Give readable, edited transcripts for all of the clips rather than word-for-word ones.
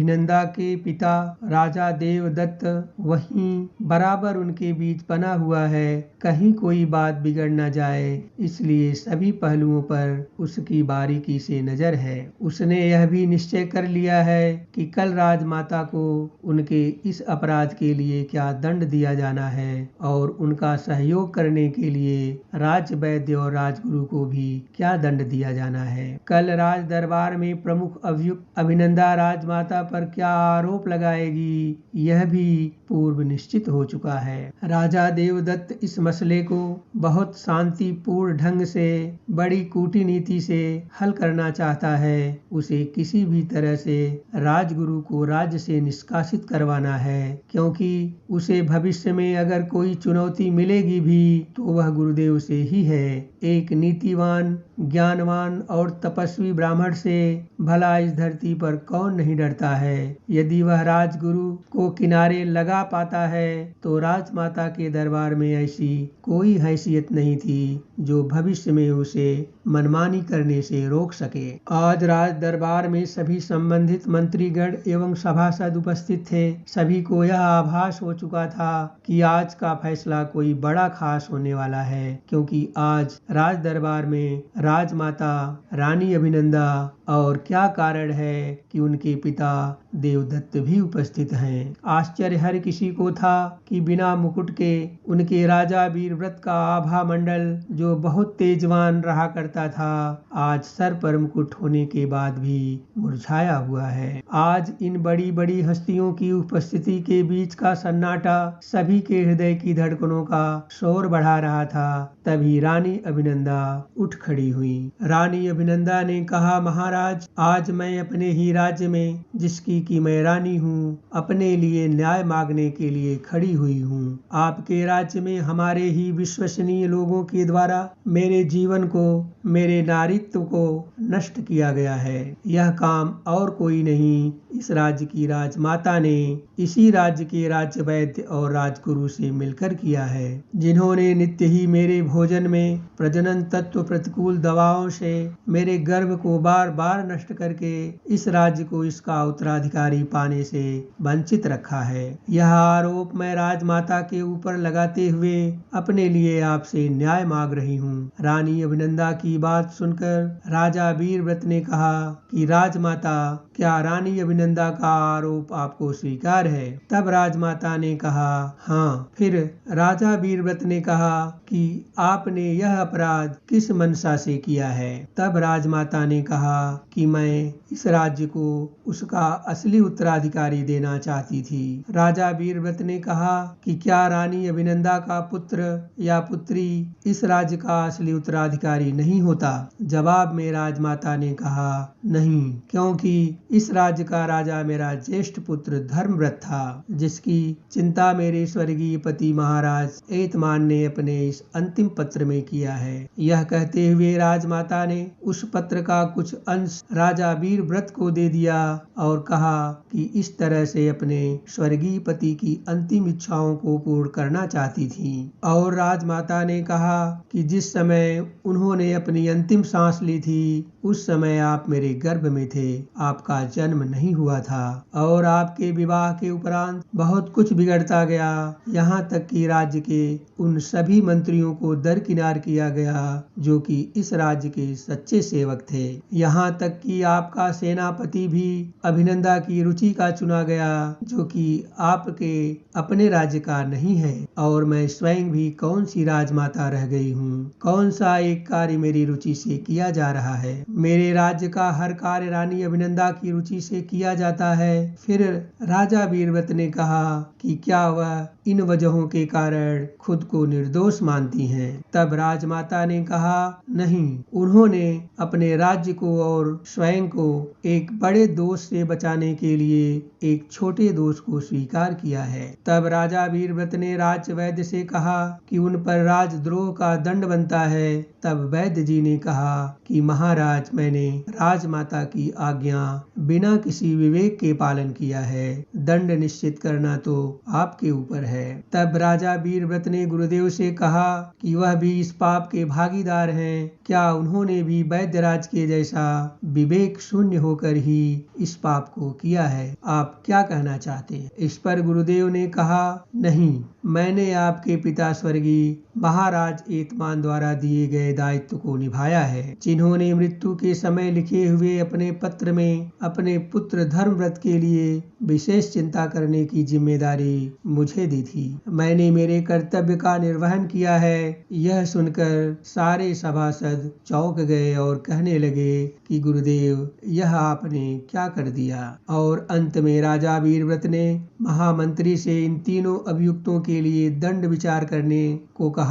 अभिनंदा के पिता राजा देवदत्त वहीं बराबर उनके बीच बना हुआ है, कहीं कोई बात बिगड़ न जाए, इसलिए सभी पहलुओं पर उसकी बारीकी से नजर है। उसने यह भी निश्चय कर लिया है कि कल राजमाता को उनके इस अपराध के लिए क्या दंड दिया जाना है और उनका सहयोग करने के लिए राज वैद्य और राजगुरु को भी क्या दंड दिया जाना है। कल राज दरबार में प्रमुख अभियुक्त अभिनंदा राजमाता पर क्या आरोप लगाएगी, यह भी पूर्व निश्चित हो चुका है। राजा देवदत्त इस मसले को बहुत शांतिपूर्ण ढंग से बड़ी कूटनीति से हल करना चाहता है। उसे किसी भी तरह से राजगुरु को राज्य से निष्कासित करवाना है, क्योंकि उसे भविष्य में अगर कोई चुनौती मिलेगी भी तो वह गुरुदेव से ही है। एक नीतिवान, ज्ञानवान और तपस्वी ब्राह्मण से भला इस धरती पर कौन नहीं डरता है। यदि वह राजगुरु को किनारे लगा पाता है तो राजमाता के दरबार में ऐसी कोई हैसियत नहीं थी जो भविष्य में उसे मनमानी करने से रोक सके। आज राज दरबार में सभी संबंधित मंत्रीगण एवं सभासद उपस्थित थे। सभी को यह आभास हो चुका था कि आज का फैसला कोई बड़ा खास होने वाला है, क्योंकि आज राज दरबार में राजमाता रानी अभिनंदा और क्या कारण है कि उनके पिता देवदत्त भी उपस्थित हैं। आश्चर्य हर किसी को था कि बिना मुकुट के उनके राजा वीरव्रत का आभा मंडल, जो बहुत तेजवान रहा करता था, आज सर पर मुकुट होने के बाद भी मुरझाया हुआ है। आज इन बड़ी बड़ी हस्तियों की उपस्थिति के बीच का सन्नाटा सभी के हृदय की धड़कनों का शोर बढ़ा रहा था। तभी रानी अभिनंदा उठ खड़ी हुई। रानी अभिनंदा ने कहा, महाराज, आज मैं अपने ही राज्य में, जिसकी कि मैं रानी हूँ, अपने लिए न्याय मांगने के लिए खड़ी हुई हूँ। आपके राज्य में हमारे ही विश्वसनीय लोगों के द्वारा मेरे जीवन को, मेरे नारीत्व को नष्ट किया गया है। यह काम और कोई नहीं, इस राज्य की राजमाता ने इसी राज्य के राज्य वैद्य और राजगुरु से मिलकर किया है, जिन्होंने नित्य ही मेरे भोजन में प्रजनन तत्व प्रतिकूल दवाओं से मेरे गर्भ को बार बार नष्ट करके इस राज्य को इसका उत्तराधिकारी पाने से वंचित रखा है। यह आरोप मैं राजमाता के ऊपर लगाते हुए अपने लिए आपसे न्याय मांग रही हूँ। रानी अभिनंदा की बात सुनकर राजा वीरव्रत ने कहा कि राजमाता, क्या रानी अभिनंदा का आरोप आपको स्वीकार है? तब राजमाता ने कहा, हाँ। फिर राजा वीरव्रत ने कहा कि आपने यह अपराध किस मनसा से किया है? तब राजमाता ने कहा कि मैं इस राज्य को उसका असली उत्तराधिकारी देना चाहती थी। राजा वीरव्रत ने कहा कि क्या रानी अभिनंदा का पुत्र या पुत्री इस राज्य का असली उत्तराधिकारी नहीं होता? जवाब में राजमाता ने कहा, नहीं, क्योंकि इस राज्य का राजा मेरा ज्येष्ठ पुत्र धर्मव्रत था, जिसकी चिंता मेरे स्वर्गीय पति महाराज एतमान ने अपने इस अंतिम पत्र में किया है। यह कहते हुए राजमाता ने उस पत्र का कुछ अंश राजा वीरव्रत को दे दिया और कहा कि इस तरह से अपने स्वर्गीय पति की अंतिम इच्छाओं को पूर्ण करना चाहती थी। और राजमाता ने कहा कि जिस समय उन्होंने अपनी अंतिम सांस ली थी उस समय आप मेरे गर्भ में थे, आपका जन्म नहीं हुआ था और आपके विवाह के उपरांत बहुत कुछ बिगड़ता गया, यहाँ तक कि राज्य के उन सभी मंत्रियों को दरकिनार किया गया जो कि इस राज्य के सच्चे सेवक थे। यहाँ तक कि आपका सेनापति भी अभिनंदा की रुचि का चुना गया, जो कि आपके अपने राज्य का नहीं है। और मैं स्वयं भी कौन सी राजमाता रह गई हूँ, कौन सा एक कार्य मेरी रुचि से किया जा रहा है। मेरे राज्य का हर कार्य रानी अभिनंदा की रुचि से किया जाता है। फिर राजा वीरव्रत ने कहा कि क्या वह इन वजहों के कारण खुद को निर्दोष मानती हैं? तब राजमाता ने कहा, नहीं, उन्होंने अपने राज्य को और स्वयं को एक बड़े दोष से बचाने के लिए एक छोटे दोष को स्वीकार किया है। तब राजा वीरव्रत ने राज वैद्य से कहा कि उन पर राजद्रोह का दंड बनता है। तब वैद्य जी ने कहा कि महाराज, मैंने राजमाता की आज्ञा बिना किसी विवेक के पालन किया है, दंड निश्चित करना तो आपके ऊपर है। है। तब राजा वीरव्रत ने गुरुदेव से कहा कि वह भी इस पाप के भागीदार हैं। क्या उन्होंने भी वैद्यराज के जैसा विवेक शून्य होकर ही इस पाप को किया है? आप क्या कहना चाहते हैं? इस पर गुरुदेव ने कहा, नहीं, मैंने आपके पिता स्वर्गीय महाराज एतमान द्वारा दिए गए दायित्व को निभाया है, जिन्होंने मृत्यु के समय लिखे हुए अपने पत्र में अपने पुत्र धर्मव्रत के लिए विशेष चिंता करने की जिम्मेदारी मुझे दी थी। मैंने मेरे कर्तव्य का निर्वहन किया है। यह सुनकर सारे सभासद चौंक गए और कहने लगे कि गुरुदेव, यह आपने क्या कर दिया? और अंत में राजा वीरव्रत ने महामंत्री से इन तीनों अभियुक्तों के लिए दंड विचार करने को कहा।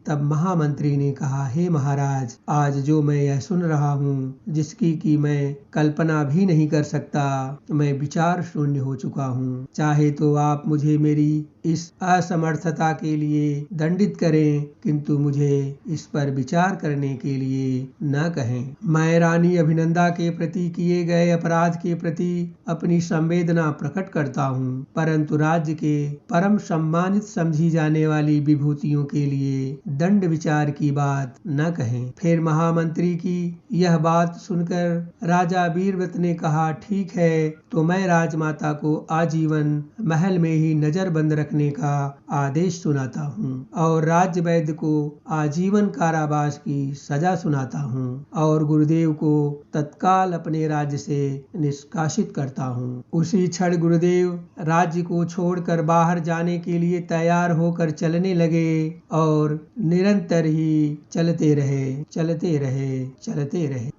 तब महामंत्री ने कहा, हे महाराज, आज जो मैं यह सुन रहा हूँ, जिसकी कि मैं कल्पना भी नहीं कर सकता, मैं विचार शून्य हो चुका हूँ। चाहे तो आप मुझे मेरी इस असमर्थता के लिए दंडित करें, किंतु मुझे इस पर विचार करने के लिए न कहें। मैं रानी अभिनंदा के प्रति किए गए अपराध के प्रति अपनी संवेदना प्रकट करता हूँ, परंतु राज्य के परम सम्मानित समझी जाने वाली विभूतियों के लिए दंड विचार की बात न कहें। फिर महामंत्री की यह बात सुनकर राजा वीरव्रत ने कहा, ठीक है, तो मैं राजमाता को आजीवन महल में ही नजरबंद रखने का आदेश सुनाता हूँ और राज्य वैद्य को आजीवन कारावास की सजा सुनाता हूँ और गुरुदेव को तत्काल अपने राज्य से निष्कासित करता हूँ। उसी क्षण गुरुदेव राज्य को छोड़कर बाहर जाने के लिए तैयार होकर चलने लगे और निरंतर ही चलते रहे।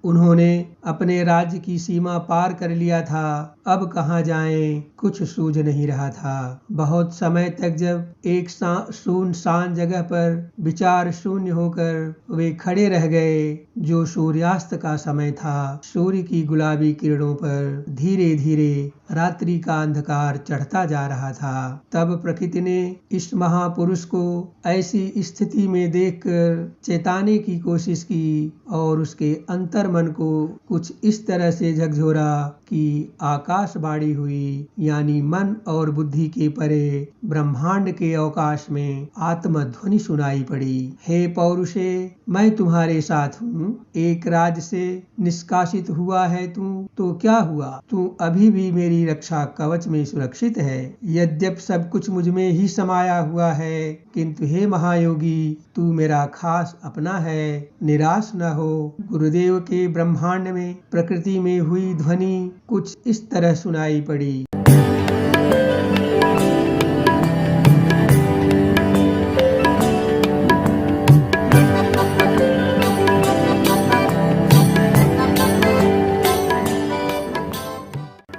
उन्होंने अपने राज्य की सीमा पार कर लिया था। अब कहाँ जाएं, कुछ सूझ नहीं रहा था। बहुत समय तक जब एक सुनसान जगह पर विचार शून्य होकर वे खड़े रह गए, जो सूर्यास्त का समय था। सूर्य की गुलाबी किरणों पर धीरे धीरे रात्रि का अंधकार चढ़ता जा रहा था। तब प्रकृति ने इस महापुरुष को ऐसी स्थिति में देखकर चेताने की कोशिश की और उसके अंतर्मन को कुछ इस तरह से झकझोरा कि आकाशवाणी हुई, यानी मन और बुद्धि के परे ब्रह्मांड के अवकाश में आत्मध्वनि सुनाई पड़ी। हे पौरुषे, मैं तुम्हारे साथ हूँ। एक राज्य से निष्कासित हुआ है तू, तो क्या हुआ? तू अभी भी मेरी रक्षा कवच में सुरक्षित है। यद्यप सब कुछ मुझ में ही समाया हुआ है, किंतु हे महायोगी, तू मेरा खास अपना है। निराश न हो। गुरुदेव के ब्रह्मांड में प्रकृति में हुई ध्वनि कुछ इस तरह सुनाई पड़ी।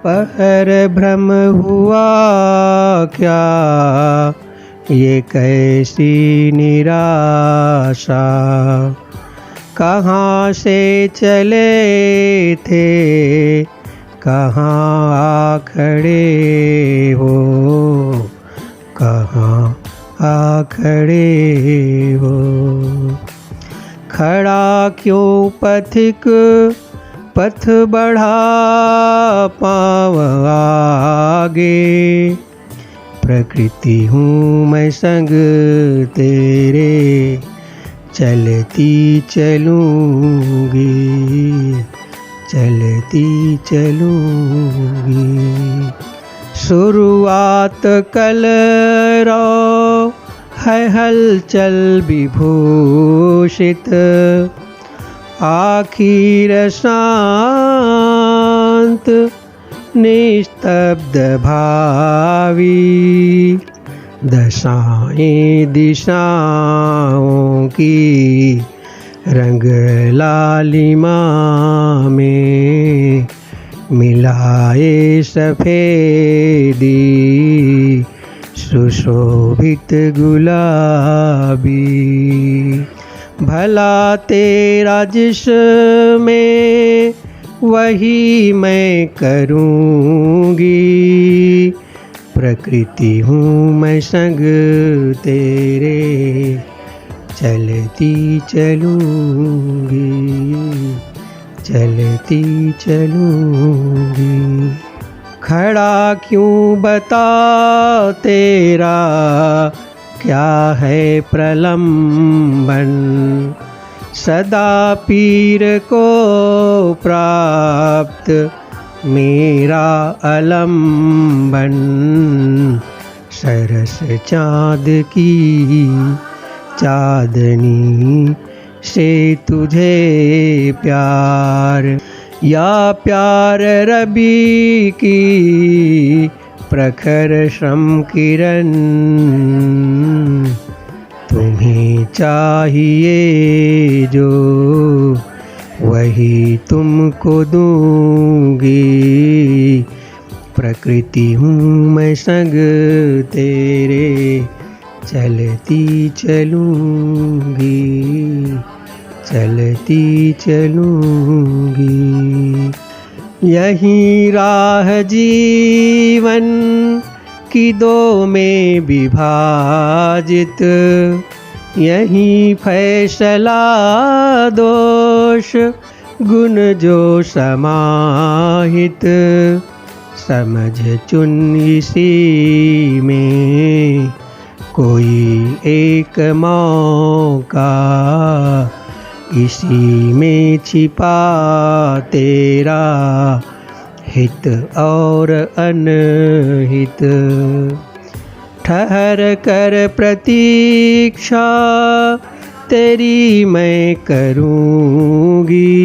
पर भ्रम हुआ क्या, ये कैसी निराशा, कहाँ से चले थे, कहाँ आ खड़े हो, कहाँ आ खड़े हो। खड़ा क्यों पथिक, पथ बढ़ा पाँव आगे, प्रकृति हूँ मैं संग तेरे, चलती चलूँगी, चलती चलूँगी। शुरुआत कल रो है हलचल विभूषित, आखिर शांत निस्तब्ध भावी, दशाएं दिशाओं की रंग लालिमा में मिलाए सफेदी, सुशोभित गुलाबी। भला तेरा जिसमें वही मैं करूँगी, प्रकृति हूँ मैं संग तेरे, चलती चलूँगी, चलती चलूँगी। खड़ा क्यों बता तेरा क्या है प्रलंबन। सदा पीर को प्राप्त मेरा अलंबन। सरस चाँद की चाँदनी से तुझे प्यार, या प्यार रबी की प्रखर श्रम किरण। तुम्हें चाहिए जो वही तुमको दूंगी। प्रकृति हूँ मैं संग तेरे चलती चलूंगी, चलती चलूंगी। यही राह जीवन की दो में विभाजित, यही फैसला दोष गुण जो समाहित। समझ चुन इसी में कोई एक मौका, इसी में छिपा तेरा हित और अनहित। ठहर कर प्रतीक्षा तेरी मैं करूँगी।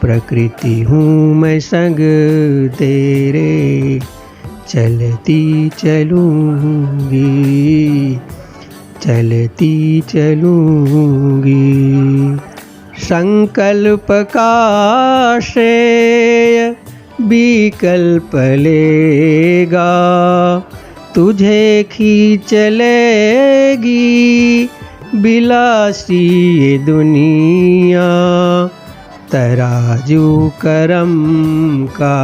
प्रकृति हूँ मैं संग तेरे चलती चलूँगी, चलती चलूँगी। संकल्प का श्रेय विकल्प लेगा, तुझे खींच लेगी बिलासी ये दुनिया। तराजू करम का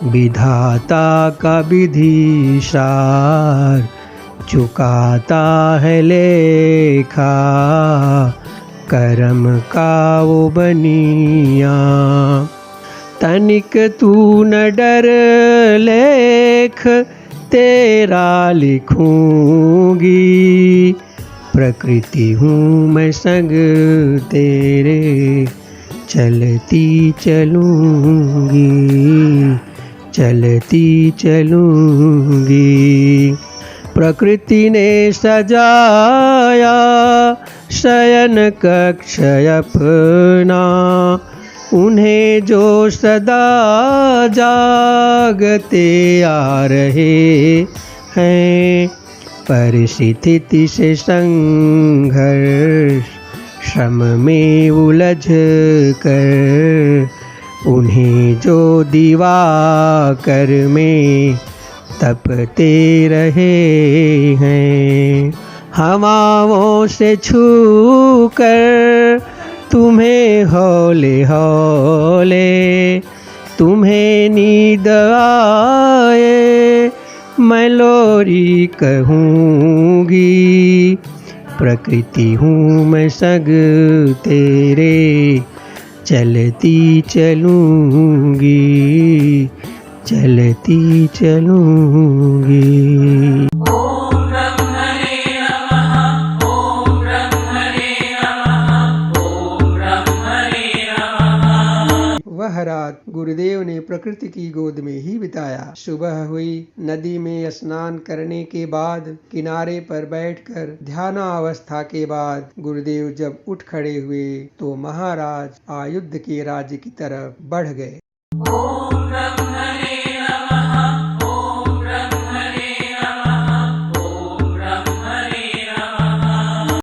विधाता का विधिसार, चुकाता है लेखा कर्म का वो बनिया। तनिक तू न डर लेख तेरा लिखूंगी। प्रकृति हूँ मैं संग तेरे चलती चलूंगी, चलती चलूंगी। प्रकृति ने सजाया शयन कक्ष अपना, उन्हें जो सदा जागते आ रहे हैं। परिस्थिति से संघर्ष श्रम में उलझ कर, उन्हें जो दिवाकर में तपते रहे हैं। हवाओं से छू कर तुम्हें हौले हौले, तुम्हें नींद आए मैं लोरी कहूँगी। प्रकृति हूँ मैं संग तेरे चलती चलूँगी, चलती चलूँगी। वह रात गुरुदेव ने प्रकृति की गोद में ही बिताया। सुबह हुई। नदी में स्नान करने के बाद किनारे पर बैठकर ध्यानावस्था के बाद गुरुदेव जब उठ खड़े हुए तो महाराज आयुध के राज्य की तरफ बढ़ गए।